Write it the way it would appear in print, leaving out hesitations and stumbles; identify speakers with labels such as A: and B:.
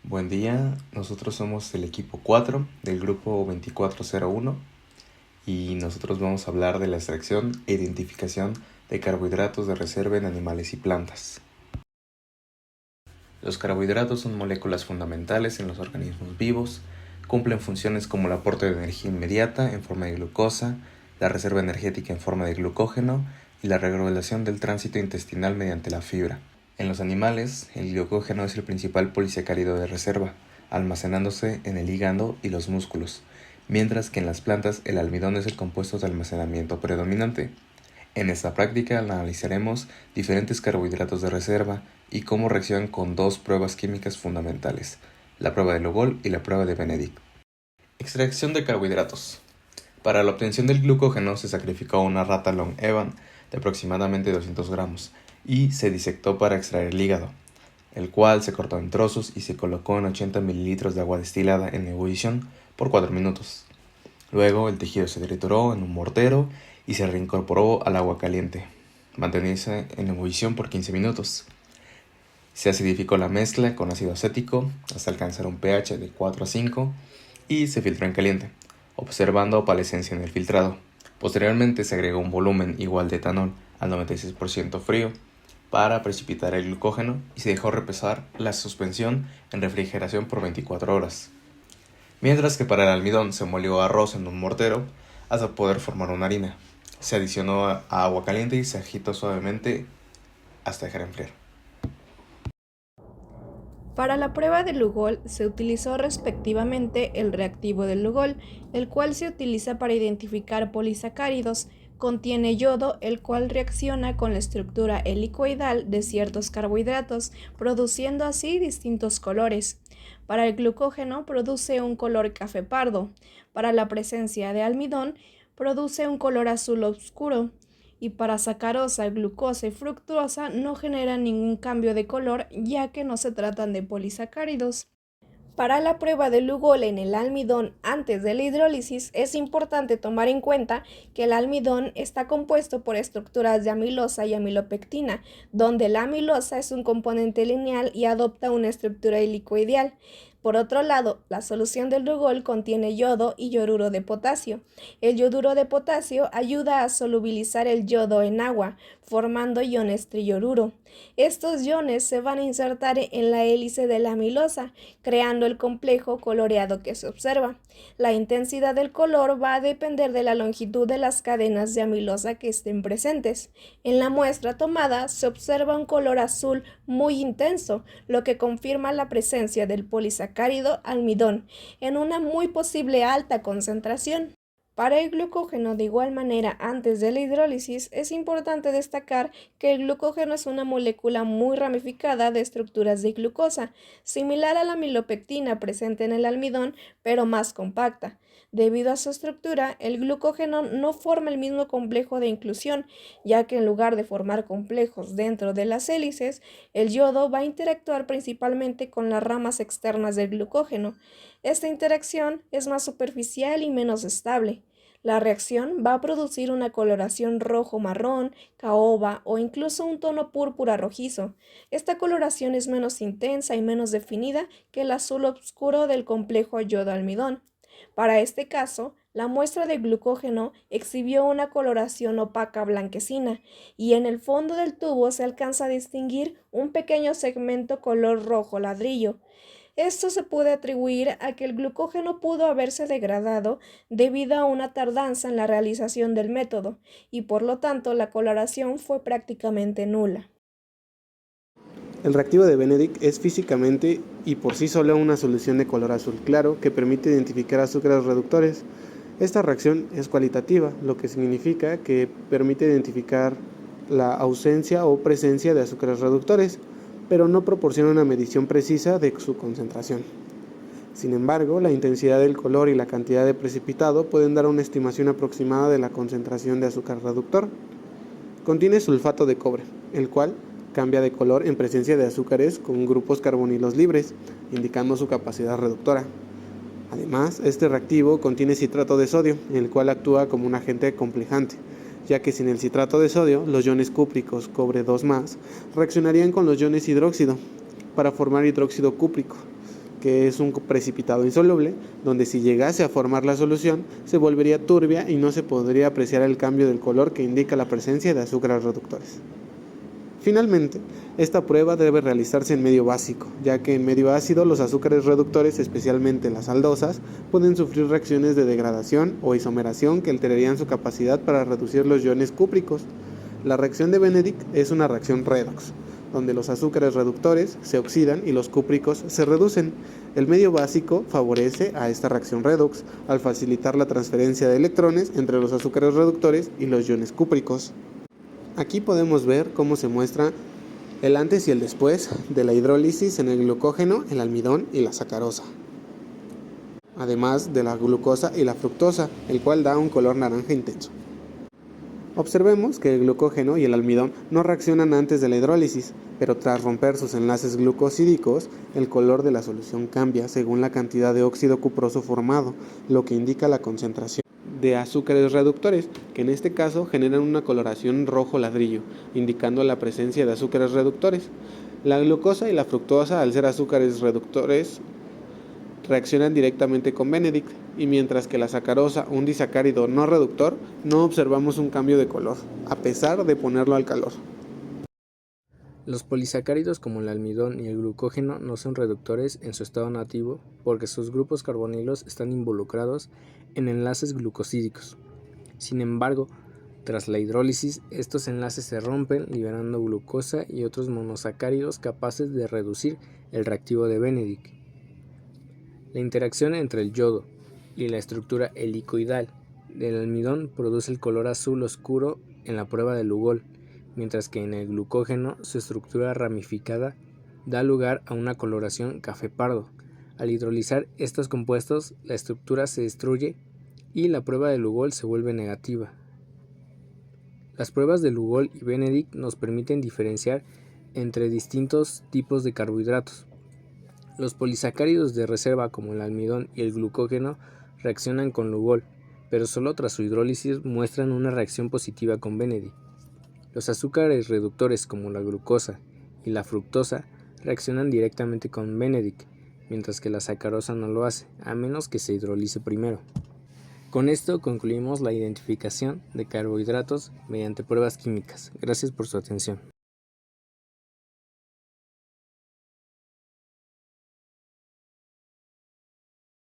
A: Buen día, nosotros somos el equipo 4 del grupo 2401 y nosotros vamos a hablar de la extracción e identificación de carbohidratos de reserva en animales y plantas. Los carbohidratos son moléculas fundamentales en los organismos vivos, cumplen funciones como el aporte de energía inmediata en forma de glucosa, la reserva energética en forma de glucógeno y la regulación del tránsito intestinal mediante la fibra. En los animales, el glucógeno es el principal polisacárido de reserva, almacenándose en el hígado y los músculos, mientras que en las plantas el almidón es el compuesto de almacenamiento predominante. En esta práctica analizaremos diferentes carbohidratos de reserva y cómo reaccionan con dos pruebas químicas fundamentales, la prueba de Lugol y la prueba de Benedict. Extracción de carbohidratos. Para la obtención del glucógeno se sacrificó una rata Long Evan de aproximadamente 200 gramos y se disectó para extraer el hígado, el cual se cortó en trozos y se colocó en 80 mililitros de agua destilada en ebullición por 4 minutos. Luego el tejido se trituró en un mortero y se reincorporó al agua caliente, manteniéndose en ebullición por 15 minutos. Se acidificó la mezcla con ácido acético hasta alcanzar un pH de 4 a 5 y se filtró en caliente, observando opalescencia en el filtrado. Posteriormente se agregó un volumen igual de etanol al 96% frío para precipitar el glucógeno y se dejó reposar la suspensión en refrigeración por 24 horas. Mientras que para el almidón se molió arroz en un mortero hasta poder formar una harina. Se adicionó a agua caliente y se agitó suavemente hasta dejar enfriar.
B: Para la prueba de Lugol se utilizó respectivamente el reactivo de Lugol, el cual se utiliza para identificar polisacáridos, contiene yodo, el cual reacciona con la estructura helicoidal de ciertos carbohidratos, produciendo así distintos colores. Para el glucógeno produce un color café pardo. Para la presencia de almidón produce un color azul oscuro. Y para sacarosa, glucosa y fructosa no generan ningún cambio de color, ya que no se tratan de polisacáridos. Para la prueba de Lugol en el almidón antes de la hidrólisis es importante tomar en cuenta que el almidón está compuesto por estructuras de amilosa y amilopectina, donde la amilosa es un componente lineal y adopta una estructura helicoidal. Por otro lado, la solución del Lugol contiene yodo y yoduro de potasio. El yoduro de potasio ayuda a solubilizar el yodo en agua, formando iones triyoduro. Estos iones se van a insertar en la hélice de la amilosa, creando el complejo coloreado que se observa. La intensidad del color va a depender de la longitud de las cadenas de amilosa que estén presentes. En la muestra tomada se observa un color azul muy intenso, lo que confirma la presencia del polisacárido almidón en una muy posible alta concentración. Para el glucógeno, de igual manera, antes de la hidrólisis, es importante destacar que el glucógeno es una molécula muy ramificada de estructuras de glucosa, similar a la amilopectina presente en el almidón, pero más compacta. Debido a su estructura, el glucógeno no forma el mismo complejo de inclusión, ya que en lugar de formar complejos dentro de las hélices, el yodo va a interactuar principalmente con las ramas externas del glucógeno. Esta interacción es más superficial y menos estable. La reacción va a producir una coloración rojo-marrón, caoba o incluso un tono púrpura rojizo. Esta coloración es menos intensa y menos definida que el azul oscuro del complejo yodo-almidón. Para este caso, la muestra de glucógeno exhibió una coloración opaca blanquecina y en el fondo del tubo se alcanza a distinguir un pequeño segmento color rojo ladrillo. Esto se puede atribuir a que el glucógeno pudo haberse degradado debido a una tardanza en la realización del método y por lo tanto la coloración fue prácticamente nula.
C: El reactivo de Benedict es físicamente y por sí solo una solución de color azul claro que permite identificar azúcares reductores. Esta reacción es cualitativa, lo que significa que permite identificar la ausencia o presencia de azúcares reductores, pero no proporciona una medición precisa de su concentración. Sin embargo, la intensidad del color y la cantidad de precipitado pueden dar una estimación aproximada de la concentración de azúcar reductor. Contiene sulfato de cobre, el cual cambia de color en presencia de azúcares con grupos carbonilos libres, indicando su capacidad reductora. Además, este reactivo contiene citrato de sodio, el cual actúa como un agente complejante, ya que sin el citrato de sodio, los iones cúpricos cobre 2+, reaccionarían con los iones hidróxido para formar hidróxido cúprico. que es un precipitado insoluble, donde si llegase a formar la solución, se volvería turbia y no se podría apreciar el cambio del color que indica la presencia de azúcares reductores. Finalmente, esta prueba debe realizarse en medio básico, ya que en medio ácido los azúcares reductores, especialmente las aldosas, pueden sufrir reacciones de degradación o isomeración que alterarían su capacidad para reducir los iones cúpricos. La reacción de Benedict es una reacción redox, donde los azúcares reductores se oxidan y los cúpricos se reducen. El medio básico favorece a esta reacción redox al facilitar la transferencia de electrones entre los azúcares reductores y los iones cúpricos. Aquí podemos ver cómo se muestra el antes y el después de la hidrólisis en el glucógeno, el almidón y la sacarosa, además de la glucosa y la fructosa, el cual da un color naranja intenso. Observemos que el glucógeno y el almidón no reaccionan antes de la hidrólisis, pero tras romper sus enlaces glucosídicos, el color de la solución cambia según la cantidad de óxido cuproso formado, lo que indica la concentración de azúcares reductores, que en este caso generan una coloración rojo ladrillo, indicando la presencia de azúcares reductores. La glucosa y la fructosa, al ser azúcares reductores, reaccionan directamente con Benedict, y mientras que la sacarosa, un disacárido no reductor, no observamos un cambio de color, a pesar de ponerlo al calor.
D: Los polisacáridos como el almidón y el glucógeno no son reductores en su estado nativo porque sus grupos carbonilos están involucrados en enlaces glucosídicos. Sin embargo, tras la hidrólisis, estos enlaces se rompen liberando glucosa y otros monosacáridos capaces de reducir el reactivo de Benedict. La interacción entre el yodo y la estructura helicoidal del almidón produce el color azul oscuro en la prueba de Lugol, mientras que en el glucógeno su estructura ramificada da lugar a una coloración café pardo. Al hidrolizar estos compuestos, la estructura se destruye y la prueba de Lugol se vuelve negativa. Las pruebas de Lugol y Benedict nos permiten diferenciar entre distintos tipos de carbohidratos. Los polisacáridos de reserva como el almidón y el glucógeno reaccionan con Lugol, pero solo tras su hidrólisis muestran una reacción positiva con Benedict. Los azúcares reductores como la glucosa y la fructosa reaccionan directamente con Benedict, mientras que la sacarosa no lo hace, a menos que se hidrolice primero. Con esto concluimos la identificación de carbohidratos mediante pruebas químicas. Gracias por su atención.